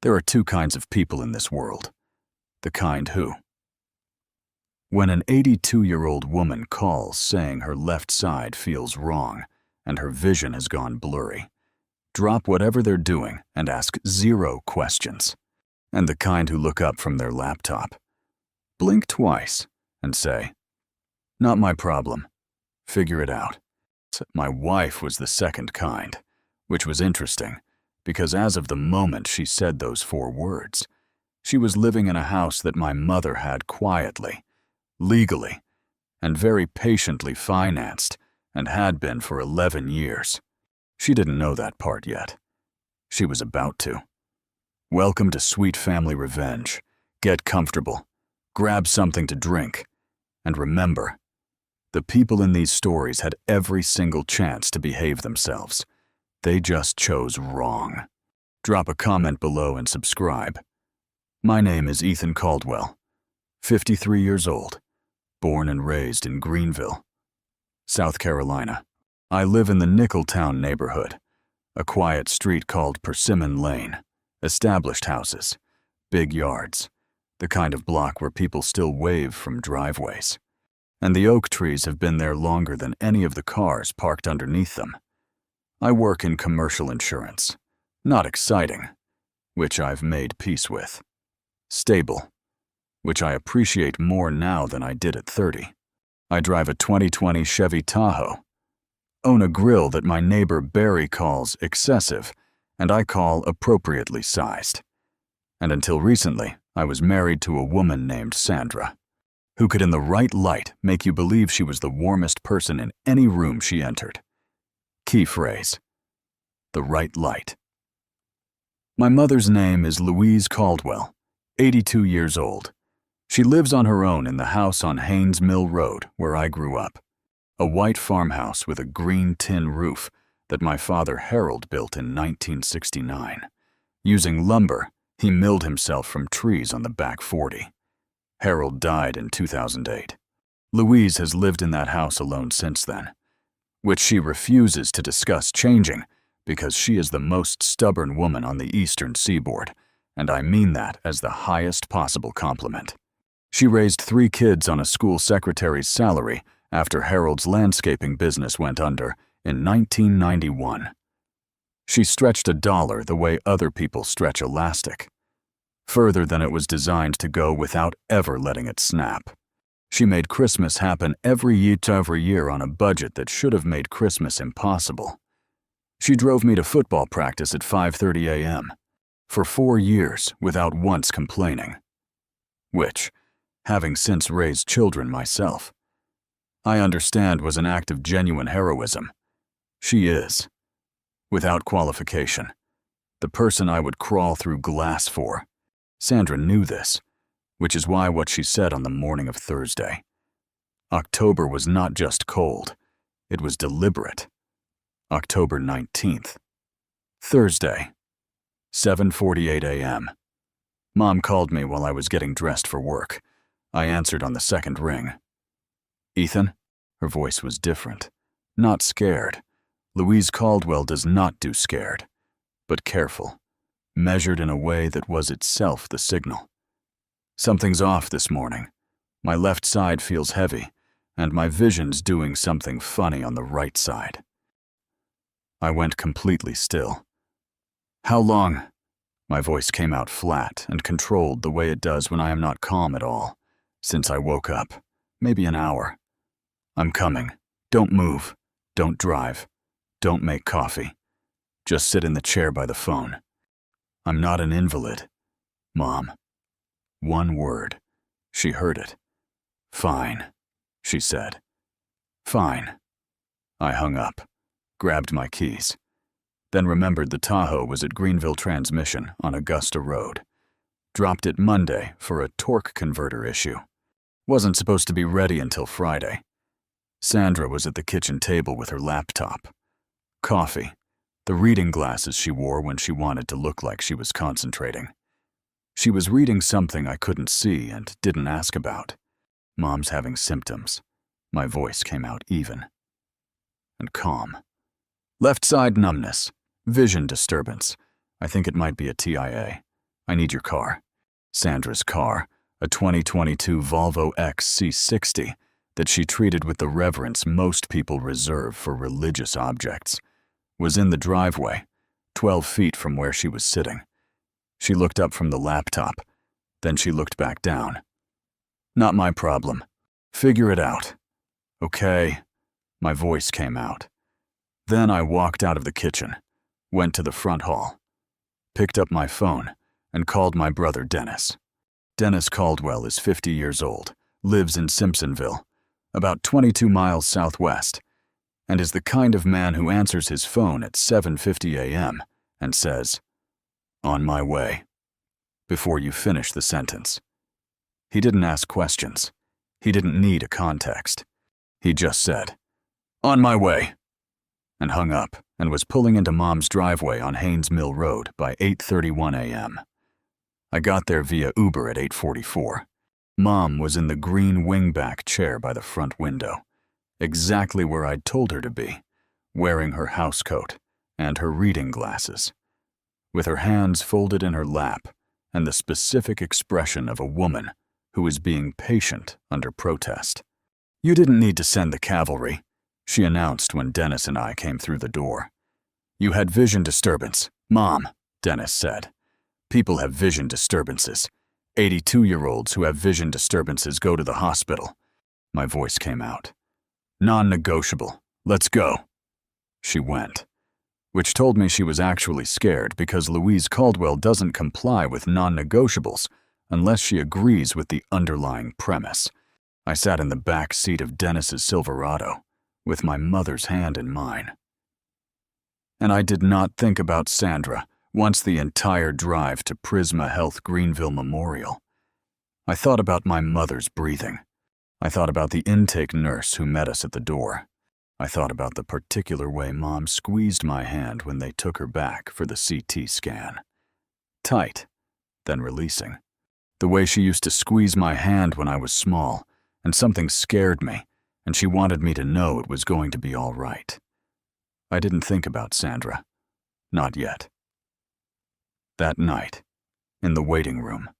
There are two kinds of people in this world. The kind who, when an 82-year-old woman calls saying her left side feels wrong and her vision has gone blurry, drop whatever they're doing and ask 0 questions. And the kind who look up from their laptop, blink twice, and say, "Not my problem. Figure it out." My wife was the second kind, which was interesting, because as of the moment she said those 4 words, she was living in a house that my mother had quietly, legally, and very patiently financed, and had been for 11 years. She didn't know that part yet. She was about to. Welcome to sweet family revenge. Get comfortable, grab something to drink, and remember, the people in these stories had every single chance to behave themselves. They just chose wrong. Drop a comment below and subscribe. My name is Ethan Caldwell, 53 years old, born and raised in Greenville, South Carolina. I live in the Nickeltown neighborhood, a quiet street called Persimmon Lane, established houses, big yards, the kind of block where people still wave from driveways. And the oak trees have been there longer than any of the cars parked underneath them. I work in commercial insurance. Not exciting, which I've made peace with. Stable, which I appreciate more now than I did at 30. I drive a 2020 Chevy Tahoe, own a grill that my neighbor Barry calls excessive, and I call appropriately sized. And until recently, I was married to a woman named Sandra, who could in the right light make you believe she was the warmest person in any room she entered. Key phrase: the right light. My mother's name is Louise Caldwell, 82 years old. She lives on her own in the house on Haynes Mill Road, where I grew up. A white farmhouse with a green tin roof that my father Harold built in 1969. Using lumber, he milled himself from trees on the back 40. Harold died in 2008. Louise has lived in that house alone since then, which she refuses to discuss changing because she is the most stubborn woman on the eastern seaboard, and I mean that as the highest possible compliment. She raised 3 kids on a school secretary's salary after Harold's landscaping business went under in 1991. She stretched a dollar the way other people stretch elastic, further than it was designed to go without ever letting it snap. She made Christmas happen every year on a budget that should have made Christmas impossible. She drove me to football practice at 5:30 a.m. for 4 years without once complaining, which, having since raised children myself, I understand was an act of genuine heroism. She is, without qualification, the person I would crawl through glass for. Sandra knew this, which is why what she said on the morning of Thursday. October was not just cold, it was deliberate. October 19th. Thursday, 7:48 a.m. Mom called me while I was getting dressed for work. I answered on the second ring. "Ethan?" Her voice was different. Not scared. Louise Caldwell does not do scared, but careful, measured in a way that was itself the signal. "Something's off this morning. My left side feels heavy, and my vision's doing something funny on the right side." I went completely still. "How long?" My voice came out flat and controlled the way it does when I am not calm at all. "Since I woke up. Maybe an hour." "I'm coming. Don't move. Don't drive. Don't make coffee. Just sit in the chair by the phone. I'm not an invalid. Mom." One word. She heard it. "Fine," she said. "Fine." I hung up, grabbed my keys, then remembered the Tahoe was at Greenville Transmission on Augusta Road. Dropped it Monday for a torque converter issue. Wasn't supposed to be ready until Friday. Sandra was at the kitchen table with her laptop. Coffee, the reading glasses she wore when she wanted to look like she was concentrating. She was reading something I couldn't see and didn't ask about. Mom's having symptoms. My voice came out even and calm. Left side numbness, vision disturbance. I think it might be a TIA. I need your car. Sandra's car, a 2022 Volvo XC60 that she treated with the reverence most people reserve for religious objects, was in the driveway, 12 feet from where she was sitting. She looked up from the laptop, then she looked back down. Not my problem. Figure it out. Okay, my voice came out. Then I walked out of the kitchen, went to the front hall, picked up my phone, and called my brother Dennis. Dennis Caldwell is 50 years old, lives in Simpsonville, about 22 miles southwest, and is the kind of man who answers his phone at 7:50 a.m. and says, "On my way," before you finish the sentence. He didn't ask questions. He didn't need a context. He just said, "On my way," and hung up and was pulling into Mom's driveway on Haynes Mill Road by 8:31 a.m. I got there via Uber at 8:44. Mom was in the green wingback chair by the front window, exactly where I'd told her to be, wearing her housecoat and her reading glasses, with her hands folded in her lap and the specific expression of a woman who is being patient under protest. "You didn't need to send the cavalry," she announced when Dennis and I came through the door. "You had vision disturbance, Mom," Dennis said. "People have vision disturbances. 82-year-olds who have vision disturbances go to the hospital." My voice came out. "Non-negotiable. Let's go." She went, which told me she was actually scared because Louise Caldwell doesn't comply with non-negotiables unless she agrees with the underlying premise. I sat in the back seat of Dennis's Silverado, with my mother's hand in mine. And I did not think about Sandra once the entire drive to Prisma Health Greenville Memorial. I thought about my mother's breathing. I thought about the intake nurse who met us at the door. I thought about the particular way Mom squeezed my hand when they took her back for the CT scan. Tight, then releasing. The way she used to squeeze my hand when I was small, and something scared me, and she wanted me to know it was going to be all right. I didn't think about Sandra. Not yet. That night, in the waiting room,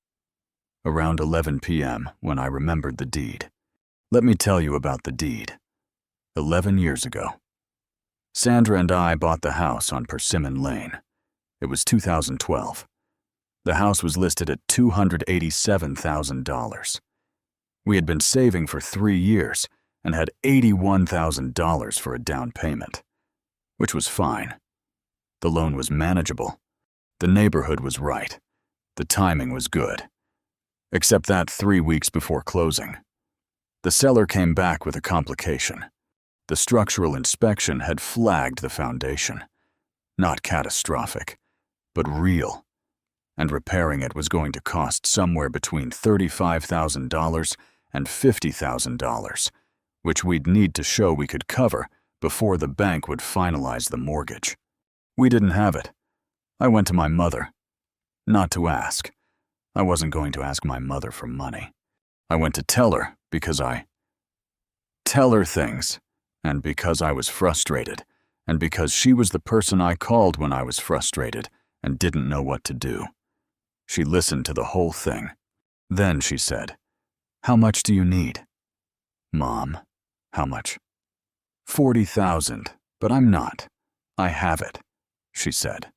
around 11 p.m. when I remembered the deed. Let me tell you about the deed. 11 years ago. Sandra and I bought the house on Persimmon Lane. It was 2012. The house was listed at $287,000. We had been saving for 3 years and had $81,000 for a down payment, which was fine. The loan was manageable. The neighborhood was right. The timing was good. Except that 3 weeks before closing, the seller came back with a complication. The structural inspection had flagged the foundation. Not catastrophic, but real. And repairing it was going to cost somewhere between $35,000 and $50,000, which we'd need to show we could cover before the bank would finalize the mortgage. We didn't have it. I went to my mother. Not to ask. I wasn't going to ask my mother for money. I went to tell her because I tell her things, and because I was frustrated, and because she was the person I called when I was frustrated and didn't know what to do. She listened to the whole thing. Then she said, "How much do you need?" "Mom, how much?" "40,000, but I'm not. I have it," she said.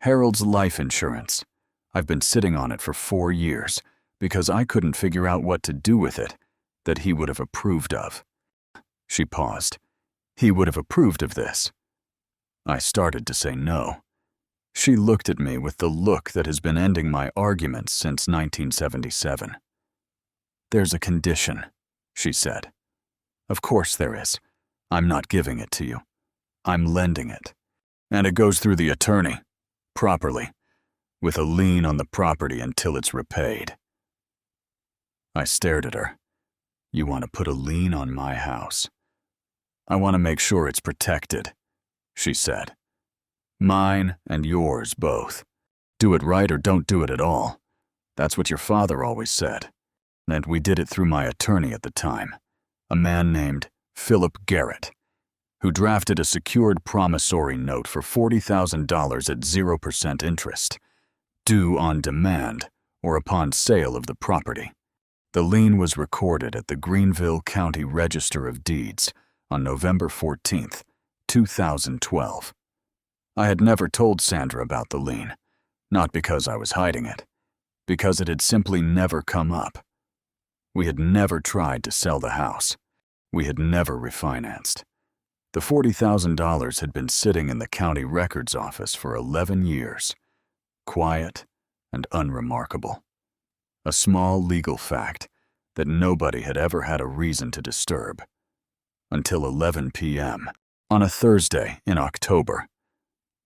"Harold's life insurance. I've been sitting on it for 4 years because I couldn't figure out what to do with it that he would have approved of." She paused. "He would have approved of this." I started to say no. She looked at me with the look that has been ending my arguments since 1977. "There's a condition," she said. "Of course there is. I'm not giving it to you. I'm lending it. And it goes through the attorney, properly, with a lien on the property until it's repaid." I stared at her. "You want to put a lien on my house?" "I want to make sure it's protected," she said. "Mine and yours both. Do it right or don't do it at all. That's what your father always said. And we did it through my attorney at the time, a man named Philip Garrett, who drafted a secured promissory note for $40,000 at 0% interest, due on demand or upon sale of the property. The lien was recorded at the Greenville County Register of Deeds on November 14, 2012. I had never told Sandra about the lien, not because I was hiding it, because it had simply never come up. We had never tried to sell the house. We had never refinanced. The $40,000 had been sitting in the county records office for 11 years, quiet and unremarkable. A small legal fact that nobody had ever had a reason to disturb. Until 11 p.m. on a Thursday in October,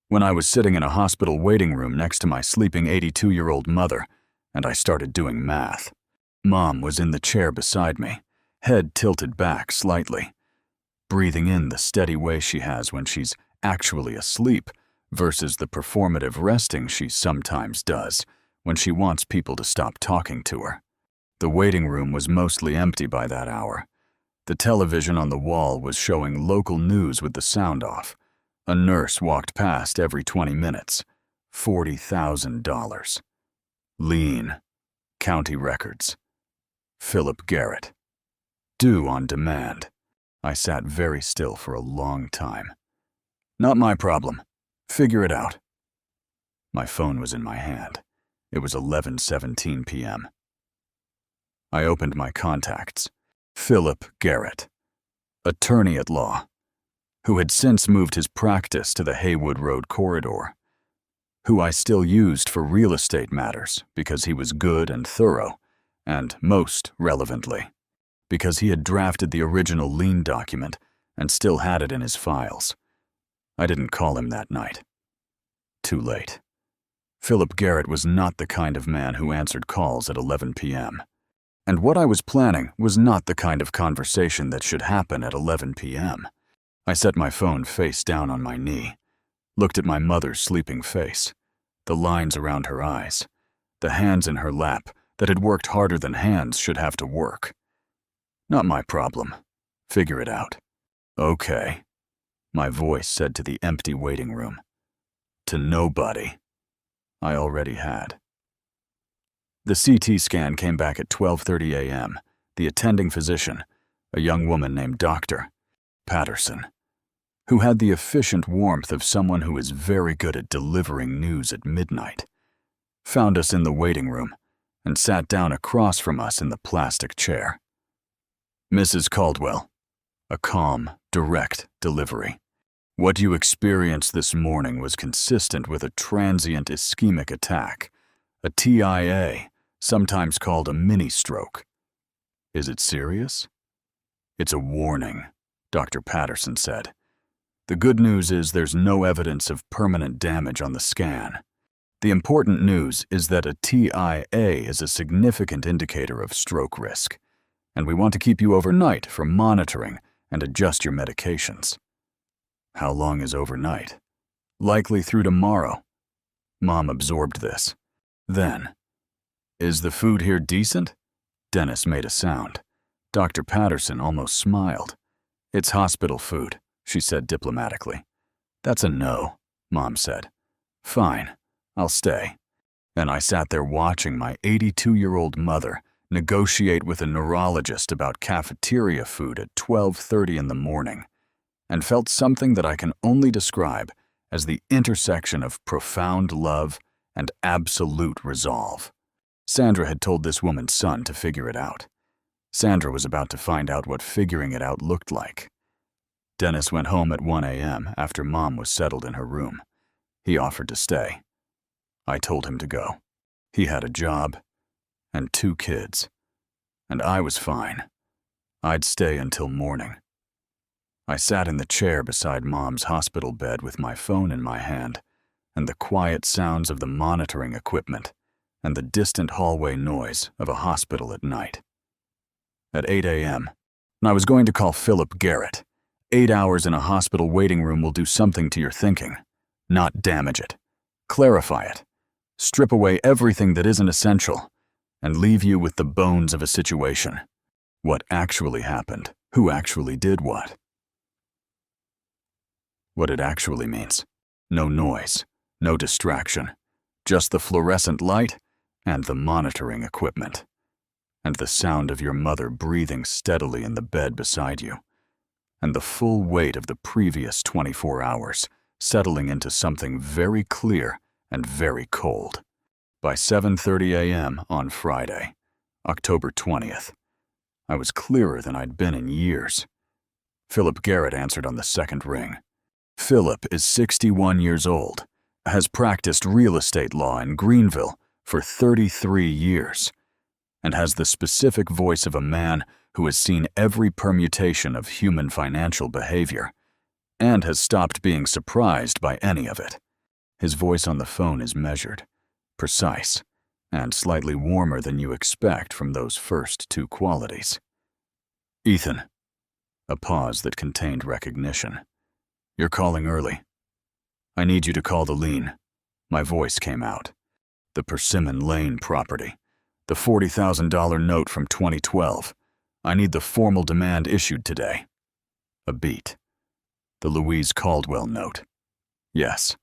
when I was sitting in a hospital waiting room next to my sleeping 82-year-old mother, and I started doing math. Mom was in the chair beside me, head tilted back slightly, breathing in the steady way she has when she's actually asleep versus the performative resting she sometimes does when she wants people to stop talking to her. The waiting room was mostly empty by that hour. The television on the wall was showing local news with the sound off. A nurse walked past every 20 minutes. $40,000. Lien. County records. Philip Garrett. Due on demand. I sat very still for a long time. Not my problem. Figure it out. My phone was in my hand. It was 11:17 p.m. I opened my contacts. Philip Garrett, attorney at law, who had since moved his practice to the Haywood Road corridor, who I still used for real estate matters because he was good and thorough, and most relevantly, because he had drafted the original lien document and still had it in his files. I didn't call him that night. Too late. Philip Garrett was not the kind of man who answered calls at 11 p.m. And what I was planning was not the kind of conversation that should happen at 11 p.m. I set my phone face down on my knee, looked at my mother's sleeping face, the lines around her eyes, the hands in her lap that had worked harder than hands should have to work. Not my problem. Figure it out. Okay, my voice said to the empty waiting room. To nobody. I already had. The CT scan came back at 12:30 a.m. The attending physician, a young woman named Dr. Patterson, who had the efficient warmth of someone who is very good at delivering news at midnight, found us in the waiting room and sat down across from us in the plastic chair. Mrs. Caldwell, a calm, direct delivery. What you experienced this morning was consistent with a transient ischemic attack, a TIA, sometimes called a mini-stroke. Is it serious? It's a warning, Dr. Patterson said. The good news is there's no evidence of permanent damage on the scan. The important news is that a TIA is a significant indicator of stroke risk, and we want to keep you overnight for monitoring and adjust your medications. How long is overnight? Likely through tomorrow. Mom absorbed this. Then, is the food here decent? Dennis made a sound. Dr. Patterson almost smiled. It's hospital food, she said diplomatically. That's a no, Mom said. Fine, I'll stay. And I sat there watching my 82-year-old mother negotiate with a neurologist about cafeteria food at 12:30 in the morning, and felt something that I can only describe as the intersection of profound love and absolute resolve. Sandra had told this woman's son to figure it out. Sandra was about to find out what figuring it out looked like. Dennis went home at 1 a.m. after Mom was settled in her room. He offered to stay. I told him to go. He had a job and 2 kids, and I was fine. I'd stay until morning. I sat in the chair beside Mom's hospital bed with my phone in my hand, and the quiet sounds of the monitoring equipment, and the distant hallway noise of a hospital at night. At 8 a.m., I was going to call Philip Garrett. 8 hours in a hospital waiting room will do something to your thinking, not damage it. Clarify it. Strip away everything that isn't essential, and leave you with the bones of a situation. What actually happened, who actually did what. What it actually means. No noise, no distraction, Just the fluorescent light and the monitoring equipment. And the sound of your mother breathing steadily in the bed beside you. And the full weight of the previous 24 hours settling into something very clear and very cold. By 7:30 a.m. on Friday, October 20th, I was clearer than I'd been in years. Philip Garrett answered on the second ring. Philip is 61 years old, has practiced real estate law in Greenville for 33 years, and has the specific voice of a man who has seen every permutation of human financial behavior and has stopped being surprised by any of it. His voice on the phone is measured, precise, and slightly warmer than you expect from those first two qualities. Ethan. A pause that contained recognition. You're calling early. I need you to call the lien. My voice came out. The Persimmon Lane property. The $40,000 note from 2012. I need the formal demand issued today. A beat. The Louise Caldwell note. Yes.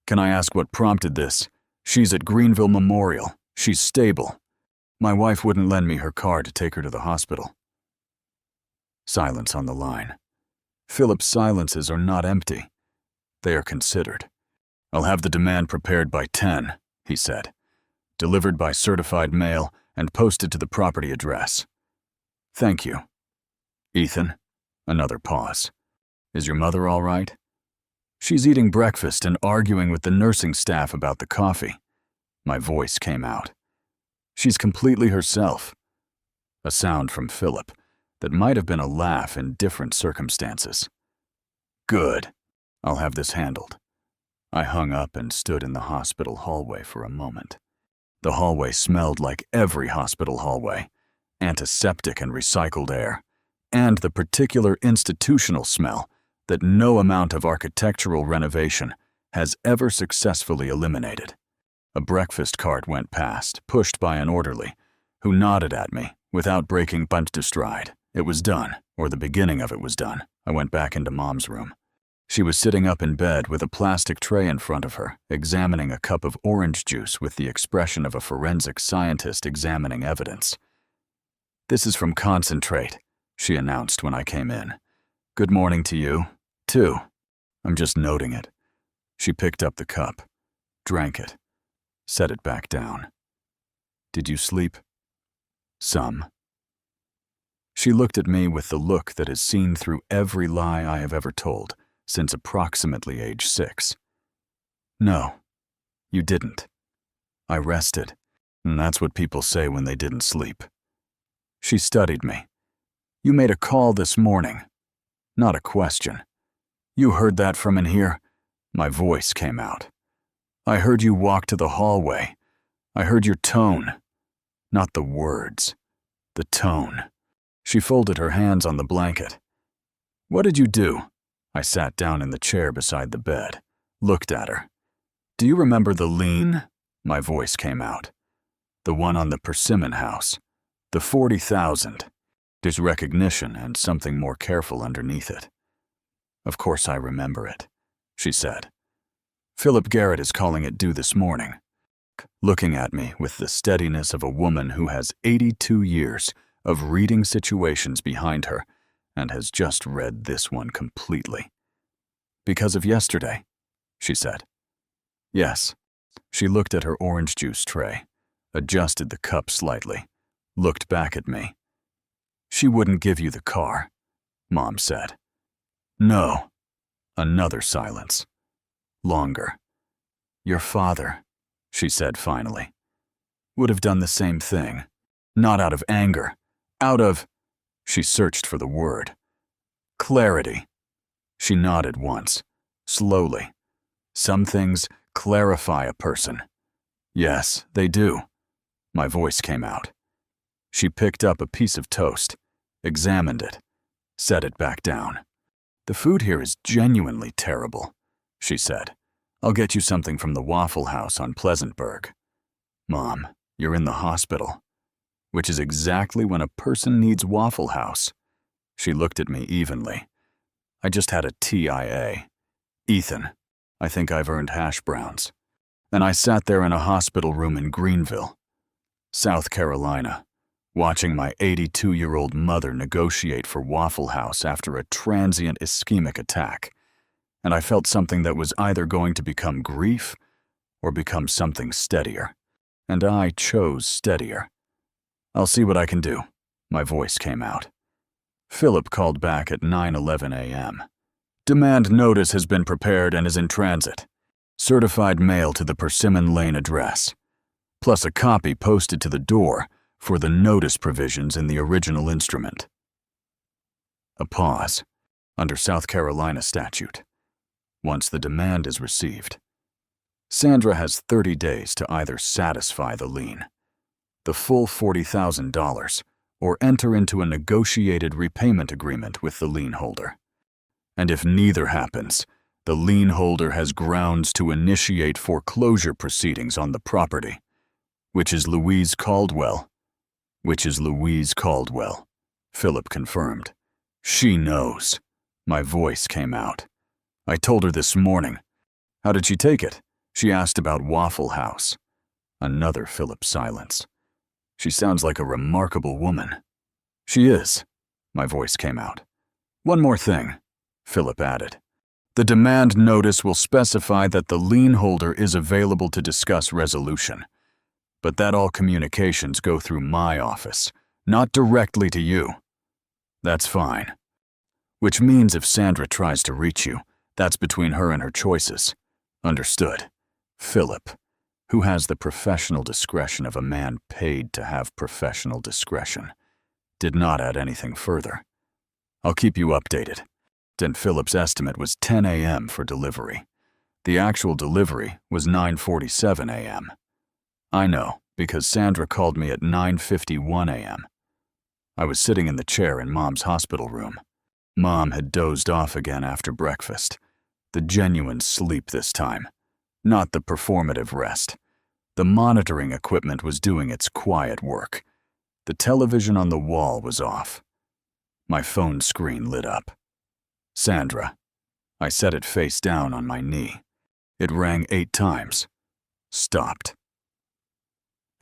Can I ask what prompted this? She's at Greenville Memorial. She's stable. My wife wouldn't lend me her car to take her to the hospital. Silence on the line. Philip's silences are not empty. They are considered. I'll have the demand prepared by 10, he said. Delivered by certified mail and posted to the property address. Thank you. Ethan. Another pause. Is your mother all right? She's eating breakfast and arguing with the nursing staff about the coffee. My voice came out. She's completely herself. A sound from Philip that might have been a laugh in different circumstances. Good. I'll have this handled. I hung up and stood in the hospital hallway for a moment. The hallway smelled like every hospital hallway, antiseptic and recycled air, and the particular institutional smell that no amount of architectural renovation has ever successfully eliminated. A breakfast cart went past, pushed by an orderly, who nodded at me without breaking punch to stride. It was done, or the beginning of it was done. I went back into Mom's room. She was sitting up in bed with a plastic tray in front of her, examining a cup of orange juice with the expression of a forensic scientist examining evidence. This is from Concentrate, she announced when I came in. Good morning to you, too. I'm just noting it. She picked up the cup, drank it, set it back down. Did you sleep? Some. She looked at me with the look that has seen through every lie I have ever told since approximately age 6. No, you didn't. I rested, and that's what people say when they didn't sleep. She studied me. You made a call this morning, not a question. You heard that from in here? My voice came out. I heard you walk to the hallway. I heard your tone, not the words, the tone. She folded her hands on the blanket. What did you do? I sat down in the chair beside the bed, looked at her. Do you remember the lien? My voice came out. The one on the Persimmon house. The $40,000. There's recognition and something more careful underneath it. Of course I remember it, she said. Philip Garrett is calling it due this morning, looking at me with the steadiness of a woman who has 82 years of reading situations behind her and has just read this one completely. Because of yesterday, she said. Yes. She looked at her orange juice tray, adjusted the cup slightly, looked back at me. She wouldn't give you the car, Mom said. No. Another silence. Longer. Your father, she said finally, would have done the same thing. Not out of anger. Out of... She searched for the word. Clarity. She nodded once, slowly. Some things clarify a person. Yes, they do. My voice came out. She picked up a piece of toast, examined it, set it back down. The food here is genuinely terrible, she said. I'll get you something from the Waffle House on Pleasantburg. Mom, you're in the hospital. Which is exactly when a person needs Waffle House. She looked at me evenly. I just had a TIA. Ethan, I think I've earned hash browns. and I sat there in a hospital room in Greenville, South Carolina, watching my 82-year-old mother negotiate for Waffle House after a transient ischemic attack, and I felt something that was either going to become grief or become something steadier, and I chose steadier. "I'll see what I can do," my voice came out. Philip called back at 9:11 a.m. "Demand notice has been prepared and is in transit. Certified mail to the Persimmon Lane address, plus a copy posted to the door for the notice provisions in the original instrument." A pause. Under South Carolina statute, once the demand is received, Sandra has 30 days to either satisfy the lien, the full $40,000, or enter into a negotiated repayment agreement with the lien holder. And if neither happens, the lien holder has grounds to initiate foreclosure proceedings on the property, which is Louise Caldwell, Philip confirmed. "She knows." My voice came out. "I told her this morning." "How did she take it?" She asked about Waffle House. Another Philip silence. "She sounds like a remarkable woman." "She is." My voice came out. "One more thing," Philip added. "The demand notice will specify that the lien holder is available to discuss resolution, but that all communications go through my office, not directly to you." "That's fine." "Which means if Sandra tries to reach you, that's between her and her choices." "Understood." Philip, who has the professional discretion of a man paid to have professional discretion, did not add anything further. "I'll keep you updated." And Philip's estimate was 10 a.m. for delivery. The actual delivery was 9:47 a.m. I know, because Sandra called me at 9:51 a.m. I was sitting in the chair in Mom's hospital room. Mom had dozed off again after breakfast. The genuine sleep this time, not the performative rest. The monitoring equipment was doing its quiet work. The television on the wall was off. My phone screen lit up. "Sandra." I set it face down on my knee. It rang 8 times. Stopped.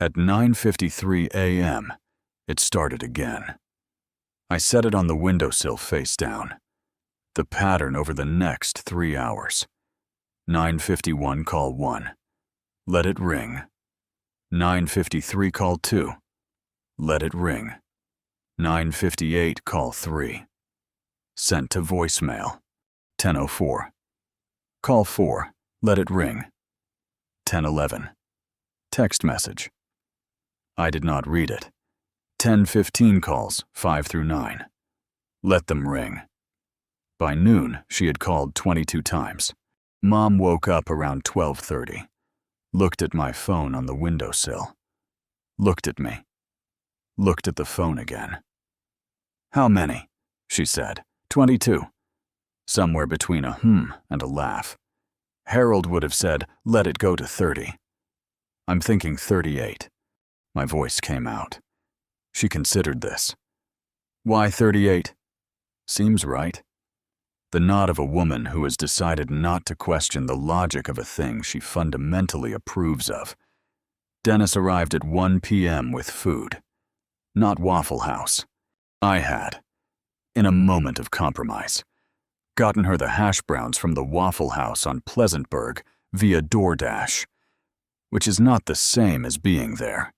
At 9:53 a.m., it started again. I set it on the windowsill face down. The pattern over the next 3 hours. 9:51 call 1. Let it ring. 9:53 call 2. Let it ring. 9:58 call 3. Sent to voicemail. 10:04. Call 4. Let it ring. 10:11. Text message. I did not read it. 10:15 calls, 5 through 9. Let them ring. By noon, she had called 22 times. Mom woke up around 12:30. Looked at my phone on the windowsill. Looked at me. Looked at the phone again. "How many?" she said. 22. Somewhere between a and a laugh. Harold would have said, "Let it go to 30. I'm thinking 38. My voice came out. She considered this. "Why 38? Seems right." The nod of a woman who has decided not to question the logic of a thing she fundamentally approves of. Dennis arrived at 1 p.m. with food. Not Waffle House. I had, in a moment of compromise, gotten her the hash browns from the Waffle House on Pleasantburg via DoorDash, which is not the same as being there,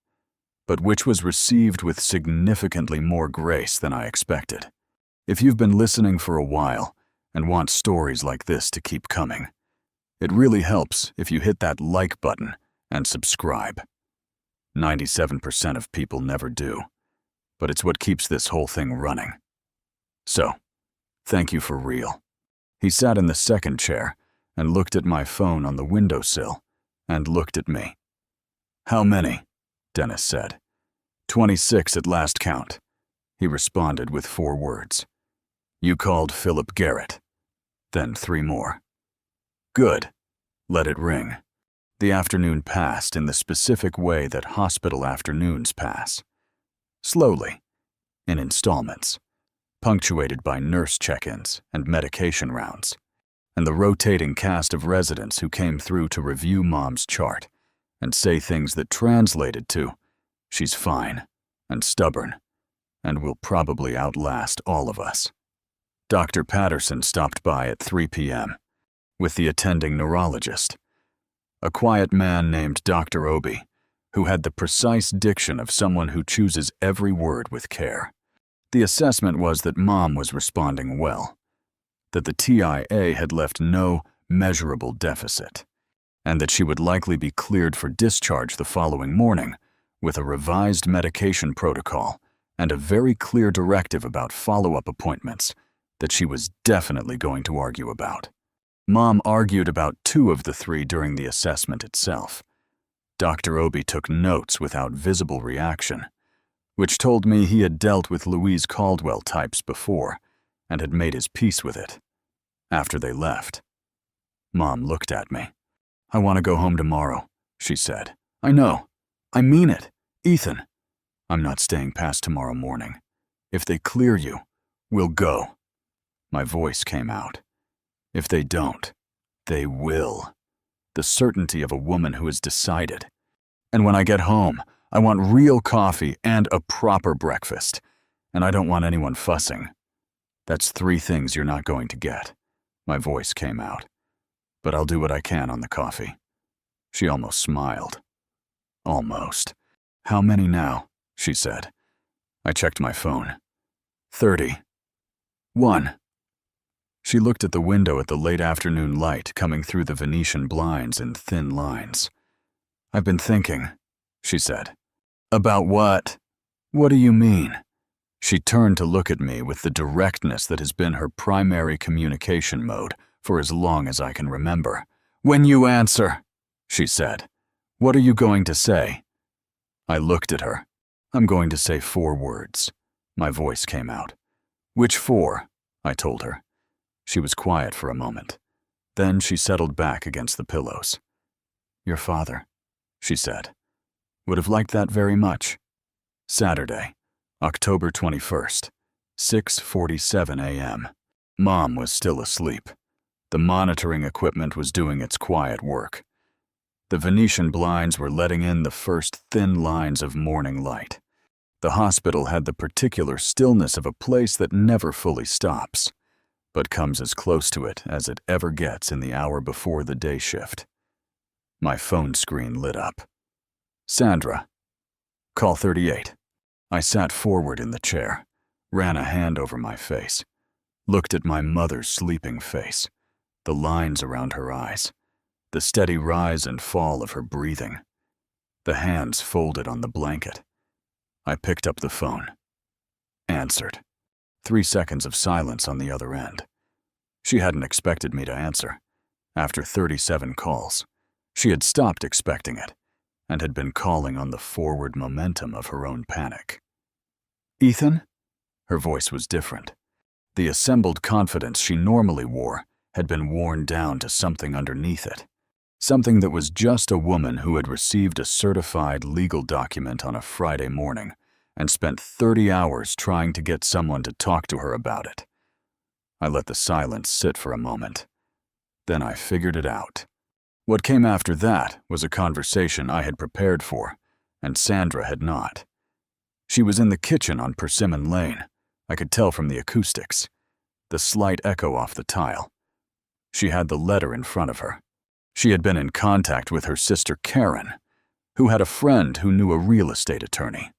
but which was received with significantly more grace than I expected. If you've been listening for a while and want stories like this to keep coming, it really helps if you hit that like button and subscribe. 97% of people never do, but it's what keeps this whole thing running. So, thank you for real. He sat in the second chair and looked at my phone on the windowsill and looked at me. "How many?" Dennis said. 26 at last count. He responded with 4 words. "You called Philip Garrett." Then 3 more. "Good. Let it ring." The afternoon passed in the specific way that hospital afternoons pass. Slowly, in installments, punctuated by nurse check-ins and medication rounds. and the rotating cast of residents who came through to review Mom's chart and say things that translated to, "She's fine and stubborn and will probably outlast all of us." Dr. Patterson stopped by at 3 p.m. with the attending neurologist, a quiet man named Dr. Obi, who had the precise diction of someone who chooses every word with care. The assessment was that Mom was responding well, that the TIA had left no measurable deficit, and that she would likely be cleared for discharge the following morning with a revised medication protocol and a very clear directive about follow-up appointments that she was definitely going to argue about. Mom argued about 2 of the 3 during the assessment itself. Dr. Obi took notes without visible reaction, which told me he had dealt with Louise Caldwell types before and had made his peace with it. After they left, Mom looked at me. "I want to go home tomorrow," she said. "I know. I mean it. Ethan, I'm not staying past tomorrow morning. If they clear you, we'll go." My voice came out. If they don't, they will. The certainty of a woman who has decided. "And when I get home, I want real coffee and a proper breakfast. And I don't want anyone fussing." "That's 3 things you're not going to get." My voice came out. "But I'll do what I can on the coffee." She almost smiled. "Almost. How many now?" she said. I checked my phone. 30. 1. She looked at the window at the late afternoon light coming through the Venetian blinds in thin lines. "I've been thinking," she said. "About what? What do you mean?" She turned to look at me with the directness that has been her primary communication mode for as long as I can remember. "When you answer," she said. "What are you going to say?" I looked at her. "I'm going to say 4 words." My voice came out. "Which 4?" I told her. She was quiet for a moment. Then she settled back against the pillows. "Your father," she said, "would have liked that very much." Saturday, October 21st, 6:47 a.m. Mom was still asleep. The monitoring equipment was doing its quiet work. The Venetian blinds were letting in the first thin lines of morning light. The hospital had the particular stillness of a place that never fully stops, but comes as close to it as it ever gets in the hour before the day shift. My phone screen lit up. "Sandra. Call 38. I sat forward in the chair, ran a hand over my face, looked at my mother's sleeping face, the lines around her eyes, the steady rise and fall of her breathing, the hands folded on the blanket. I picked up the phone. Answered. 3 seconds of silence on the other end. She hadn't expected me to answer. After 37 calls, she had stopped expecting it and had been calling on the forward momentum of her own panic. "Ethan?" Her voice was different. The assembled confidence she normally wore had been worn down to something underneath it. Something that was just a woman who had received a certified legal document on a Friday morning and spent 30 hours trying to get someone to talk to her about it. I let the silence sit for a moment. Then I figured it out. What came after that was a conversation I had prepared for, and Sandra had not. She was in the kitchen on Persimmon Lane. I could tell from the acoustics, the slight echo off the tile. She had the letter in front of her. She had been in contact with her sister Karen, who had a friend who knew a real estate attorney,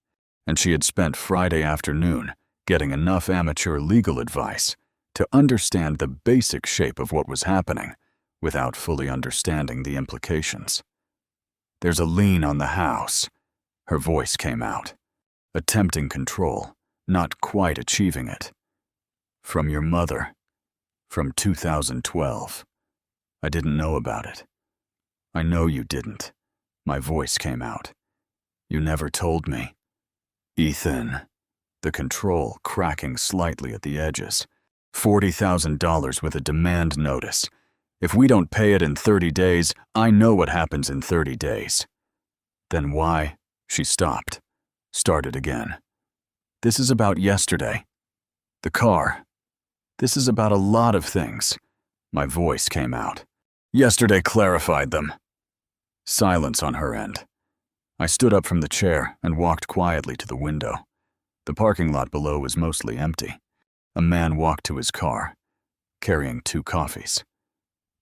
and she had spent Friday afternoon getting enough amateur legal advice to understand the basic shape of what was happening without fully understanding the implications. "There's a lien on the house." Her voice came out. Attempting control, not quite achieving it. "From your mother. From 2012. I didn't know about it." "I know you didn't." My voice came out. "You never told me." "Ethan." The control cracking slightly at the edges. $40,000 with a demand notice. If we don't pay it in 30 days, I know what happens in 30 days. "Then why?" She stopped. Started again. "This is about yesterday. The car. This is about a lot of things. My voice came out. Yesterday clarified them. Silence on her end. I stood up from the chair and walked quietly to the window. The parking lot below was mostly empty. A man walked to his car, carrying 2 coffees,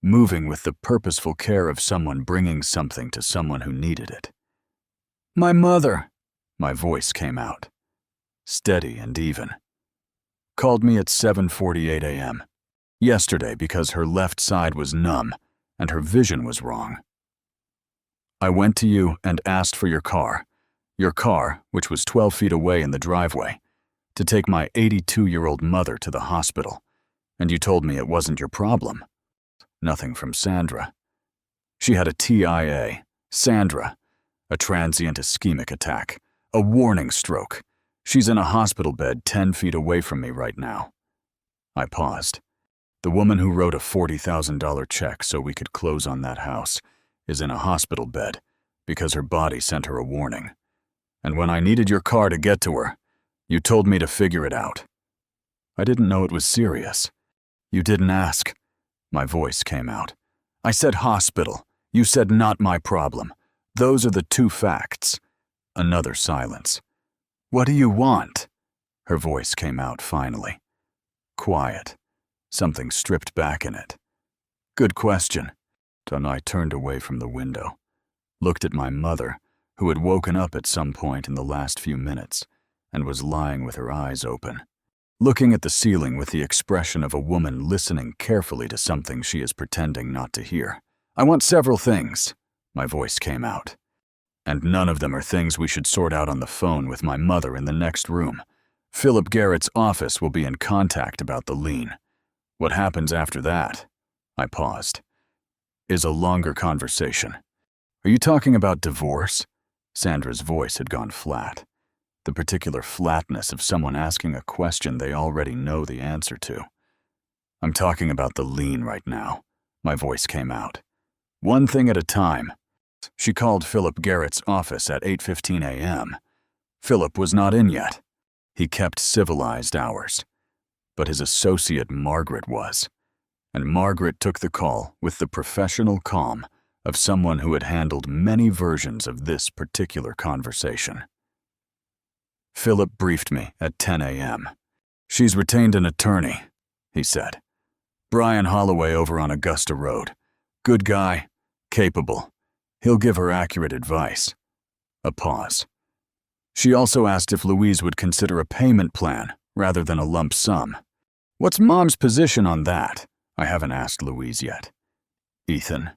moving with the purposeful care of someone bringing something to someone who needed it. My mother, my voice came out, steady and even. Called me at 7:48 a.m. yesterday because her left side was numb and her vision was wrong. I went to you and asked for your car, which was 12 feet away in the driveway, to take my 82-year-old mother to the hospital, and you told me it wasn't your problem. Nothing from Sandra. She had a TIA, Sandra, a transient ischemic attack, a warning stroke. She's in a hospital bed 10 feet away from me right now. I paused. The woman who wrote a $40,000 check so we could close on that house is in a hospital bed because her body sent her a warning. And when I needed your car to get to her, you told me to figure it out. I didn't know it was serious. You didn't ask. My voice came out. I said hospital. You said not my problem. Those are the 2 facts. Another silence. What do you want? Her voice came out finally. Quiet. Something stripped back in it. Good question. Then I turned away from the window, looked at my mother, who had woken up at some point in the last few minutes and was lying with her eyes open, looking at the ceiling with the expression of a woman listening carefully to something she is pretending not to hear. I want several things, my voice came out. And none of them are things we should sort out on the phone with my mother in the next room. Philip Garrett's office will be in contact about the lien. What happens after that, I paused, is a longer conversation. Are you talking about divorce? Sandra's voice had gone flat. The particular flatness of someone asking a question they already know the answer to. I'm talking about the lien right now, my voice came out. One thing at a time. She called Philip Garrett's office at 8:15 a.m. Philip was not in yet. He kept civilized hours. But his associate Margaret was. And Margaret took the call with the professional calm of someone who had handled many versions of this particular conversation. Philip briefed me at 10 a.m. She's retained an attorney, he said. Brian Holloway over on Augusta Road. Good guy, capable. He'll give her accurate advice. A pause. She also asked if Louise would consider a payment plan rather than a lump sum. What's Mom's position on that? I haven't asked Louise yet. Ethan,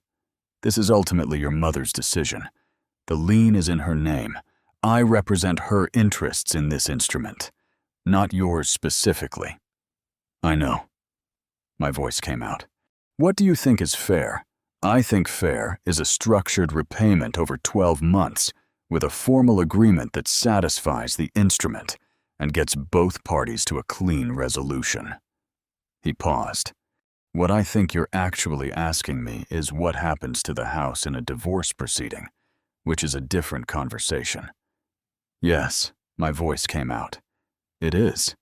this is ultimately your mother's decision. The lien is in her name. I represent her interests in this instrument, not yours specifically. I know. My voice came out. What do you think is fair? I think fair is a structured repayment over 12 months with a formal agreement that satisfies the instrument and gets both parties to a clean resolution. He paused. What I think you're actually asking me is what happens to the house in a divorce proceeding, which is a different conversation. Yes, my voice came out. It is.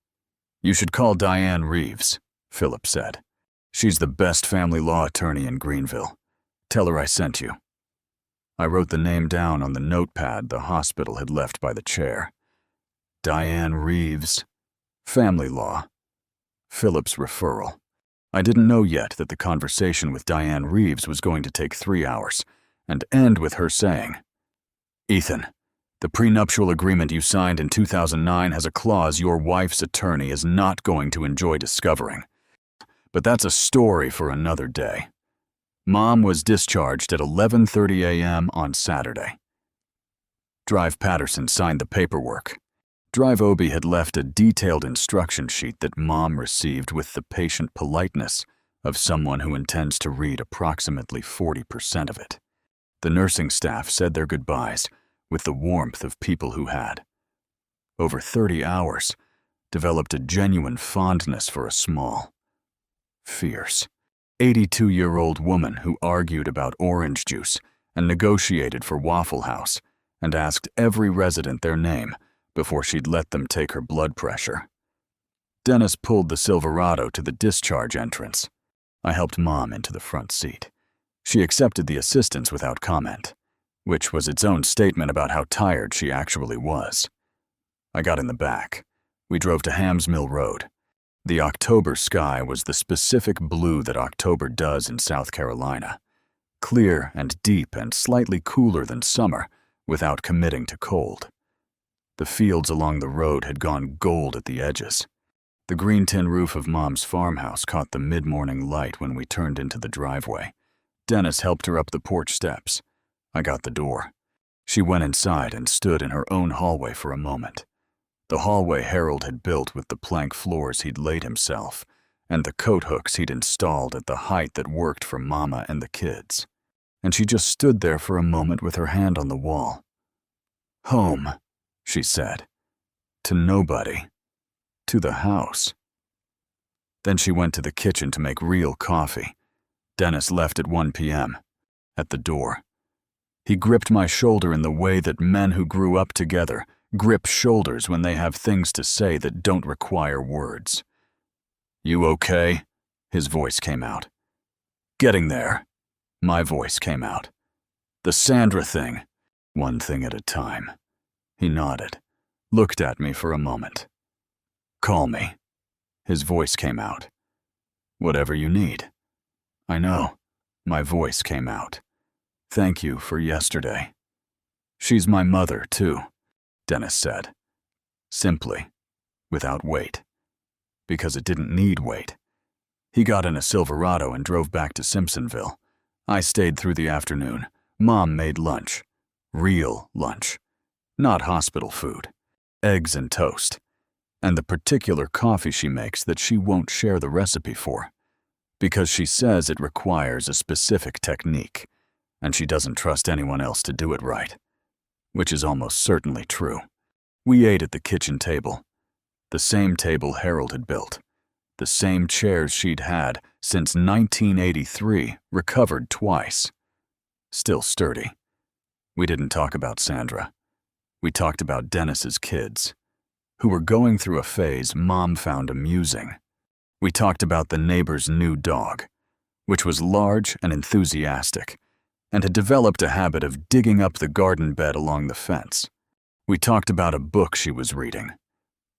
You should call Diane Reeves, Philip said. She's the best family law attorney in Greenville. Tell her I sent you. I wrote the name down on the notepad the hospital had left by the chair. Diane Reeves. Family law. Philip's referral. I didn't know yet that the conversation with Diane Reeves was going to take 3 hours and end with her saying, Ethan, the prenuptial agreement you signed in 2009 has a clause your wife's attorney is not going to enjoy discovering. But that's a story for another day. Mom was discharged at 11:30 a.m. on Saturday. Drive Patterson signed the paperwork. Drive Obie had left a detailed instruction sheet that Mom received with the patient politeness of someone who intends to read approximately 40% of it. The nursing staff said their goodbyes with the warmth of people who had, over 30 hours, developed a genuine fondness for a small, fierce, 82-year-old woman who argued about orange juice and negotiated for Waffle House and asked every resident their name before she'd let them take her blood pressure. Dennis pulled the Silverado to the discharge entrance. I helped Mom into the front seat. She accepted the assistance without comment, which was its own statement about how tired she actually was. I got in the back. We drove to Hams Mill Road. The October sky was the specific blue that October does in South Carolina. Clear and deep and slightly cooler than summer without committing to cold. The fields along the road had gone gold at the edges. The green tin roof of Mom's farmhouse caught the mid-morning light when we turned into the driveway. Dennis helped her up the porch steps. I got the door. She went inside and stood in her own hallway for a moment. The hallway Harold had built with the plank floors he'd laid himself, and the coat hooks he'd installed at the height that worked for Mama and the kids. And she just stood there for a moment with her hand on the wall. "Home," she said. "To nobody. To the house." Then she went to the kitchen to make real coffee. Dennis left at 1 p.m. At the door. He gripped my shoulder in the way that men who grew up together grip shoulders when they have things to say that don't require words. "You okay?" His voice came out. "Getting there." My voice came out. "The Sandra thing. One thing at a time." He nodded, looked at me for a moment. "Call me." His voice came out. "Whatever you need." "I know." My voice came out. "Thank you for yesterday." "She's my mother, too," Dennis said. Simply, without weight. Because it didn't need weight. He got in a Silverado and drove back to Simpsonville. I stayed through the afternoon. Mom made lunch. Real lunch. Not hospital food. Eggs and toast. And the particular coffee she makes that she won't share the recipe for. Because she says it requires a specific technique, and she doesn't trust anyone else to do it right. Which is almost certainly true. We ate at the kitchen table. The same table Harold had built. The same chairs she'd had since 1983, recovered twice. Still sturdy. We didn't talk about Sandra. We talked about Dennis's kids, who were going through a phase Mom found amusing. We talked about the neighbor's new dog, which was large and enthusiastic, and had developed a habit of digging up the garden bed along the fence. We talked about a book she was reading,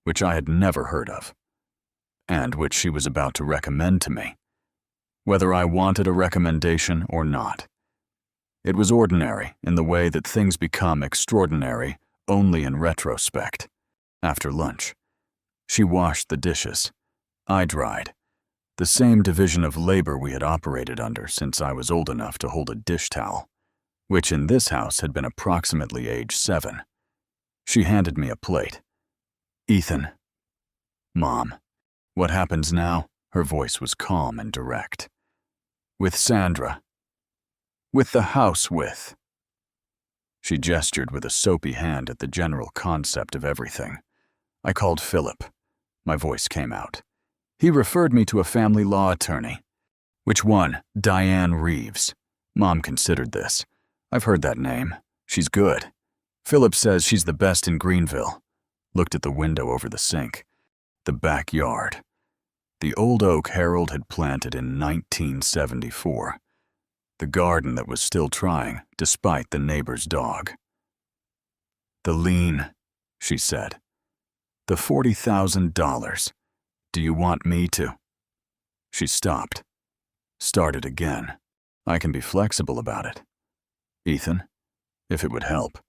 which I had never heard of, and which she was about to recommend to me, whether I wanted a recommendation or not. It was ordinary in the way that things become extraordinary only in retrospect. After lunch, she washed the dishes. I dried. The same division of labor we had operated under since I was old enough to hold a dish towel, which in this house had been approximately age 7. She handed me a plate. "Ethan." "Mom." "What happens now?" Her voice was calm and direct. "With Sandra." "With the house with." She gestured with a soapy hand at the general concept of everything. I called Philip. My voice came out. He referred me to a family law attorney. "Which one?" "Diane Reeves." Mom considered this. "I've heard that name. She's good. Philip says she's the best in Greenville." Looked at the window over the sink. The backyard. The old oak Harold had planted in 1974. The garden that was still trying, despite the neighbor's dog. "The lien," she said. "The $40,000. Do you want me to?" She stopped. Started again. "I can be flexible about it. Ethan, if it would help.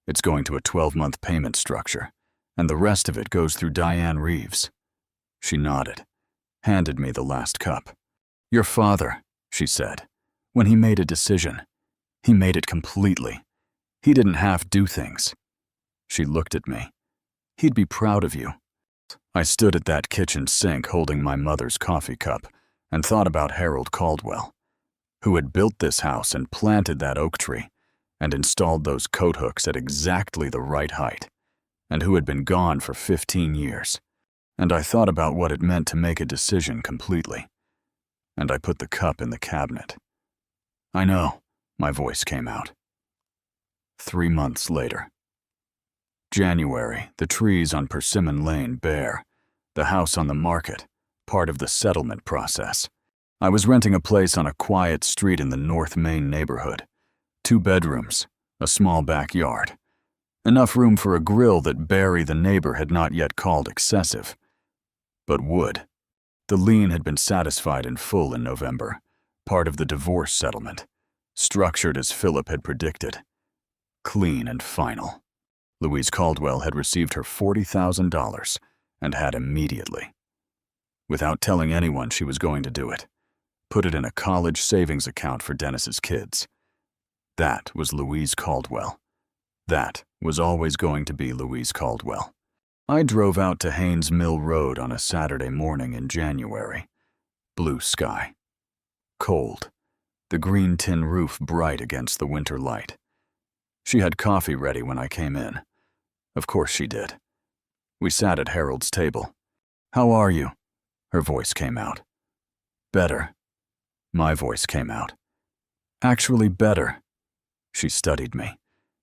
It's going to a 12-month payment structure, and the rest of it goes through Diane Reeves." She nodded, handed me the last cup. "Your father," she said, "when he made a decision, he made it completely. He didn't half do things." She looked at me. "He'd be proud of you." I stood at that kitchen sink holding my mother's coffee cup and thought about Harold Caldwell, who had built this house and planted that oak tree and installed those coat hooks at exactly the right height, and who had been gone for 15 years. And I thought about what it meant to make a decision completely. And I put the cup in the cabinet. "I know," my voice came out. 3 months later. January, the trees on Persimmon Lane bare, the house on the market, part of the settlement process. I was renting a place on a quiet street in the North Main neighborhood. 2 bedrooms, a small backyard. Enough room for a grill that Barry the neighbor had not yet called excessive. But would. The lien had been satisfied in full in November, part of the divorce settlement, structured as Philip had predicted. Clean and final. Louise Caldwell had received her $40,000 and had immediately. Without telling anyone she was going to do it. Put it in a college savings account for Dennis's kids. That was Louise Caldwell. That was always going to be Louise Caldwell. I drove out to Haynes Mill Road on a Saturday morning in January. Blue sky. Cold. The green tin roof bright against the winter light. She had coffee ready when I came in. Of course she did. We sat at Harold's table. "How are you?" Her voice came out. "Better." My voice came out. "Actually better." She studied me.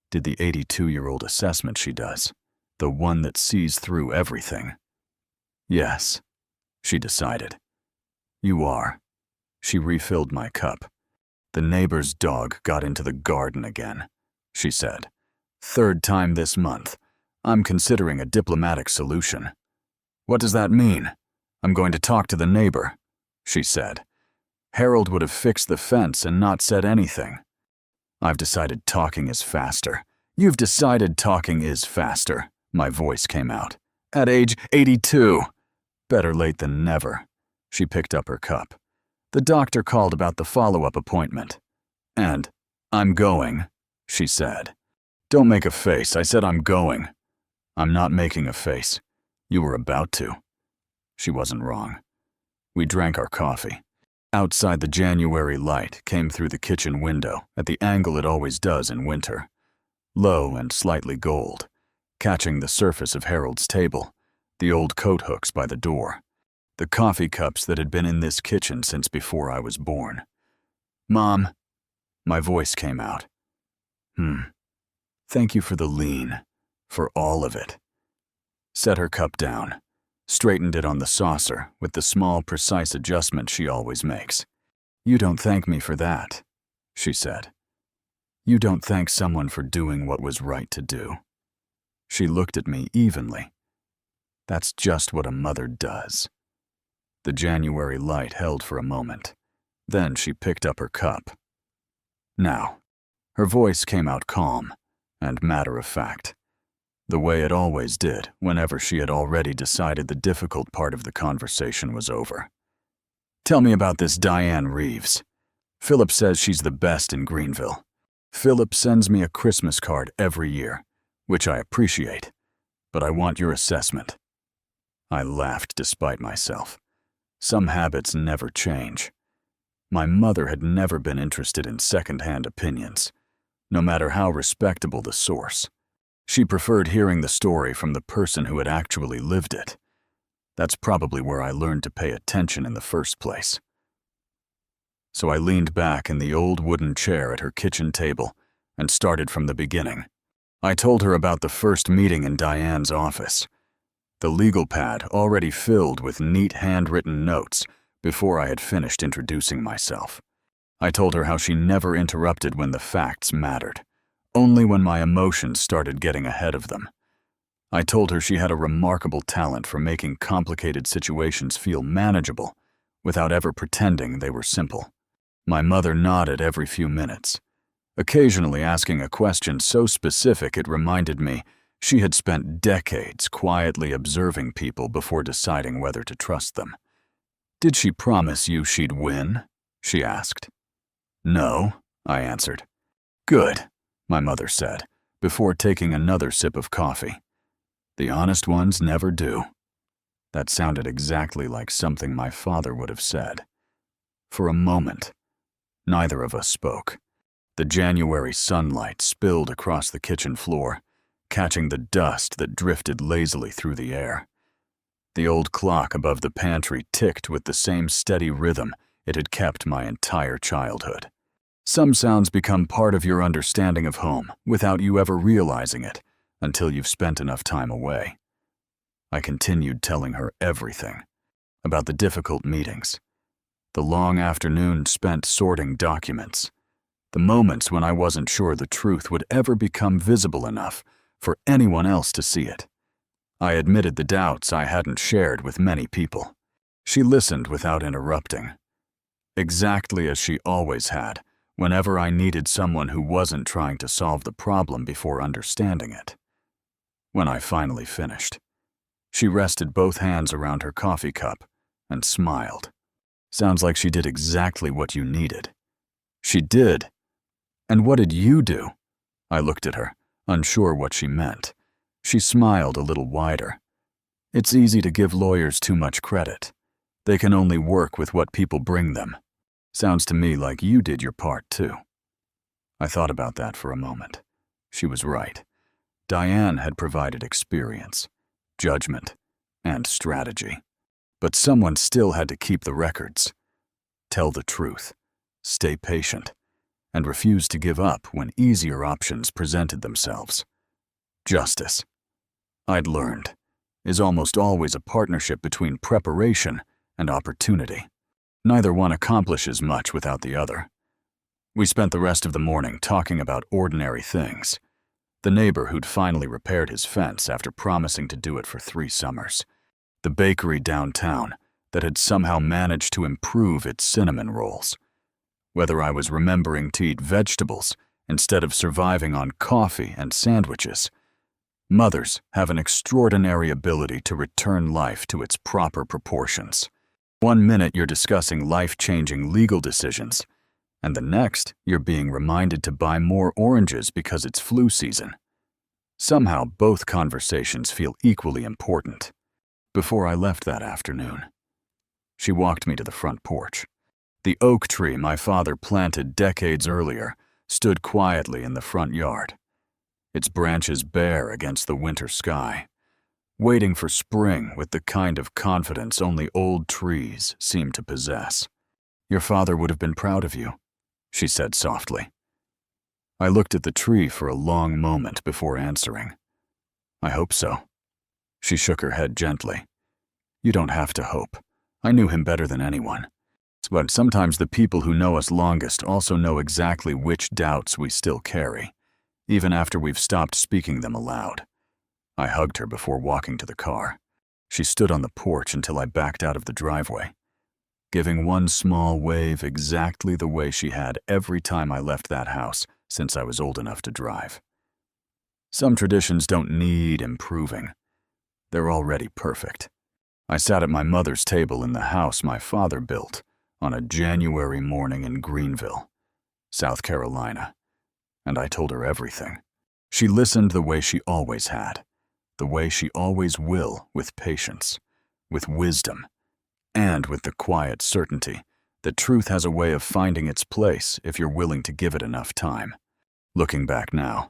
Did the 82-year-old assessment she does. The one that sees through everything. "Yes," she decided. "You are." She refilled my cup. "The neighbor's dog got into the garden again," she said. "3rd time this month. I'm considering a diplomatic solution." "What does that mean?" "I'm going to talk to the neighbor," she said. "Harold would have fixed the fence and not said anything." "I've decided talking is faster." "You've decided talking is faster," my voice came out. "At age 82. Better late than never." She picked up her cup. "The doctor called about the follow-up appointment." "And I'm going," she said. "Don't make a face. I said I'm going." "I'm not making a face. You were about to." She wasn't wrong. We drank our coffee. Outside, the January light came through the kitchen window at the angle it always does in winter. Low and slightly gold, catching the surface of Harold's table, the old coat hooks by the door, the coffee cups that had been in this kitchen since before I was born. "Mom," my voice came out. Thank you for the lien, for all of it." Set her cup down, straightened it on the saucer with the small, precise adjustment she always makes. "You don't thank me for that," she said. "You don't thank someone for doing what was right to do." She looked at me evenly. That's just what a mother does. The January light held for a moment. Then she picked up her cup. "Now," her voice came out calm and matter-of-fact, the way it always did whenever she had already decided the difficult part of the conversation was over. "Tell me about this Diane Reeves. Philip says she's the best in Greenville. Philip sends me a Christmas card every year, which I appreciate, but I want your assessment." I laughed despite myself. Some habits never change. My mother had never been interested in second-hand opinions, no matter how respectable the source. She preferred hearing the story from the person who had actually lived it. That's probably where I learned to pay attention in the first place. So I leaned back in the old wooden chair at her kitchen table and started from the beginning. I told her about the first meeting in Diane's office, the legal pad already filled with neat handwritten notes before I had finished introducing myself. I told her how she never interrupted when the facts mattered, only when my emotions started getting ahead of them. I told her she had a remarkable talent for making complicated situations feel manageable without ever pretending they were simple. My mother nodded every few minutes, occasionally asking a question so specific it reminded me she had spent decades quietly observing people before deciding whether to trust them. "Did she promise you she'd win?" she asked. "No," I answered. "Good," my mother said, before taking another sip of coffee. "The honest ones never do." That sounded exactly like something my father would have said. For a moment, neither of us spoke. The January sunlight spilled across the kitchen floor, catching the dust that drifted lazily through the air. The old clock above the pantry ticked with the same steady rhythm it had kept my entire childhood. Some sounds become part of your understanding of home without you ever realizing it until you've spent enough time away. I continued telling her everything about the difficult meetings, The long afternoon spent sorting documents. The moments when I wasn't sure the truth would ever become visible enough for anyone else to see it. I admitted the doubts I hadn't shared with many people. She listened without interrupting, exactly as she always had, whenever I needed someone who wasn't trying to solve the problem before understanding it. When I finally finished, she rested both hands around her coffee cup and smiled. Sounds like she did exactly what you needed. She did. And what did you do? I looked at her, unsure what she meant. She smiled a little wider. It's easy to give lawyers too much credit. They can only work with what people bring them. Sounds to me like you did your part, too. I thought about that for a moment. She was right. Diane had provided experience, judgment, and strategy. But someone still had to keep the records, tell the truth, stay patient, and refuse to give up when easier options presented themselves. Justice, I'd learned, is almost always a partnership between preparation and opportunity. Neither one accomplishes much without the other. We spent the rest of the morning talking about ordinary things. The neighbor who'd finally repaired his fence after promising to do it for 3 summers. The bakery downtown that had somehow managed to improve its cinnamon rolls. Whether I was remembering to eat vegetables instead of surviving on coffee and sandwiches. Mothers have an extraordinary ability to return life to its proper proportions. One minute you're discussing life-changing legal decisions, and the next you're being reminded to buy more oranges because it's flu season. Somehow both conversations feel equally important. Before I left that afternoon, she walked me to the front porch. The oak tree my father planted decades earlier stood quietly in the front yard, its branches bare against the winter sky, waiting for spring with the kind of confidence only old trees seem to possess. Your father would have been proud of you, she said softly. I looked at the tree for a long moment before answering. I hope so. She shook her head gently. You don't have to hope. I knew him better than anyone. But sometimes the people who know us longest also know exactly which doubts we still carry, even after we've stopped speaking them aloud. I hugged her before walking to the car. She stood on the porch until I backed out of the driveway, giving one small wave exactly the way she had every time I left that house since I was old enough to drive. Some traditions don't need improving. They're already perfect. I sat at my mother's table in the house my father built on a January morning in Greenville, South Carolina, and I told her everything. She listened the way she always had, the way she always will, with patience, with wisdom, and with the quiet certainty that truth has a way of finding its place if you're willing to give it enough time. Looking back now,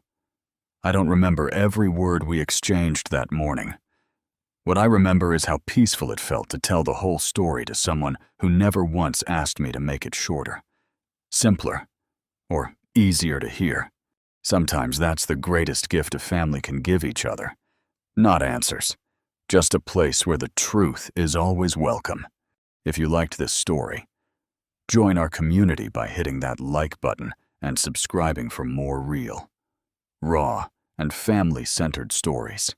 I don't remember every word we exchanged that morning. What I remember is how peaceful it felt to tell the whole story to someone who never once asked me to make it shorter, simpler, or easier to hear. Sometimes that's the greatest gift a family can give each other. Not answers, just a place where the truth is always welcome. If you liked this story, join our community by hitting that like button and subscribing for more real, raw, and family-centered stories.